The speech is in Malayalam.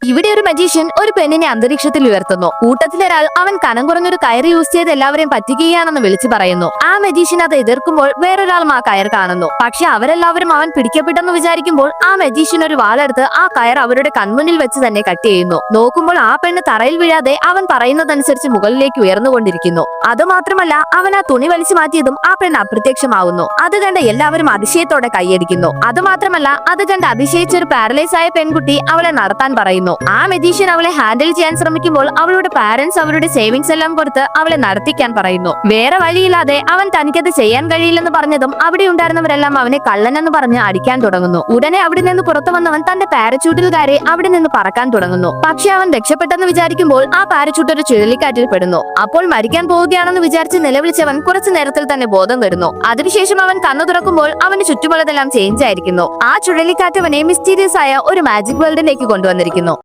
ഇവിടെ ഒരു മജീഷ്യൻ ഒരു പെണ്ണിനെ അന്തരീക്ഷത്തിൽ ഉയർത്തുന്നു. കൂട്ടത്തിലൊരാൾ അവൻ കനം കുറഞ്ഞൊരു കയർ യൂസ് ചെയ്ത് എല്ലാവരെയും പറ്റിക്കുകയാണെന്ന് വിളിച്ചു പറയുന്നു. ആ മജീഷ്യൻ അത് എതിർക്കുമ്പോൾ വേറൊരാളും ആ കയർ കാണുന്നു. പക്ഷെ അവരെല്ലാവരും അവൻ പിടിക്കപ്പെട്ടെന്ന് വിചാരിക്കുമ്പോൾ ആ മജീഷ്യൻ ഒരു വാളെടുത്ത് ആ കയർ അവരുടെ കൺമുന്നിൽ വെച്ച് തന്നെ കട്ട് ചെയ്യുന്നു. നോക്കുമ്പോൾ ആ പെണ്ണ് തറയിൽ വീഴാതെ അവൻ പറയുന്നതനുസരിച്ച് മുകളിലേക്ക് ഉയർന്നുകൊണ്ടിരിക്കുന്നു. അതുമാത്രമല്ല, അവൻ ആ തുണി വലിച്ചു മാറ്റിയതും ആ പെണ്ണ് അപ്രത്യക്ഷമാവുന്നു. അത് കണ്ട് എല്ലാവരും അതിശയത്തോടെ കൈയടിക്കുന്നു. അതുമാത്രമല്ല, അത് കണ്ട് അതിശയിച്ച ഒരു പാരലൈസ് ആയ പെൺകുട്ടി അവളെ നടത്താൻ പറയുന്നു. ആ മജീഷ്യൻ അവളെ ഹാൻഡിൽ ചെയ്യാൻ ശ്രമിക്കുമ്പോൾ അവളുടെ പാരന്റ്സ് അവരുടെ സേവിങ്സ് എല്ലാം കൊടുത്ത് അവളെ നടത്തിക്കാൻ പറയുന്നു. വേറെ വഴിയില്ലാതെ അവൻ തനിക്കത് ചെയ്യാൻ കഴിയില്ലെന്ന് പറഞ്ഞതും അവിടെ ഉണ്ടായിരുന്നവരെല്ലാം അവനെ കള്ളനെന്ന് പറഞ്ഞ് അടിക്കാൻ തുടങ്ങുന്നു. ഉടനെ അവിടെ നിന്ന് പുറത്തു വന്നവൻ തന്റെ പാരച്യൂട്ടിൽ കയറി അവിടെ നിന്ന് പറക്കാൻ തുടങ്ങുന്നു. പക്ഷെ അവൻ രക്ഷപ്പെട്ടെന്ന് വിചാരിക്കുമ്പോൾ ആ പാരച്യൂട്ട് ഒരു ചുഴലിക്കാറ്റിൽ പെടുന്നു. അപ്പോൾ മരിക്കാൻ പോവുകയാണെന്ന് വിചാരിച്ച് നിലവിളിച്ചവൻ കുറച്ചു നേരത്തിൽ തന്നെ ബോധം വരുന്നു. അതിനുശേഷം അവൻ കണ്ണു തുറക്കുമ്പോൾ അവന് ചുറ്റുമുള്ളതെല്ലാം ചേഞ്ച് ആയിരിക്കുന്നു. ആ ചുഴലിക്കാറ്റ് അവനെ മിസ്റ്റീരിയസ് ആയ ഒരു മാജിക് വേൾഡിലേക്ക് കൊണ്ടുവന്നിരിക്കുന്നു.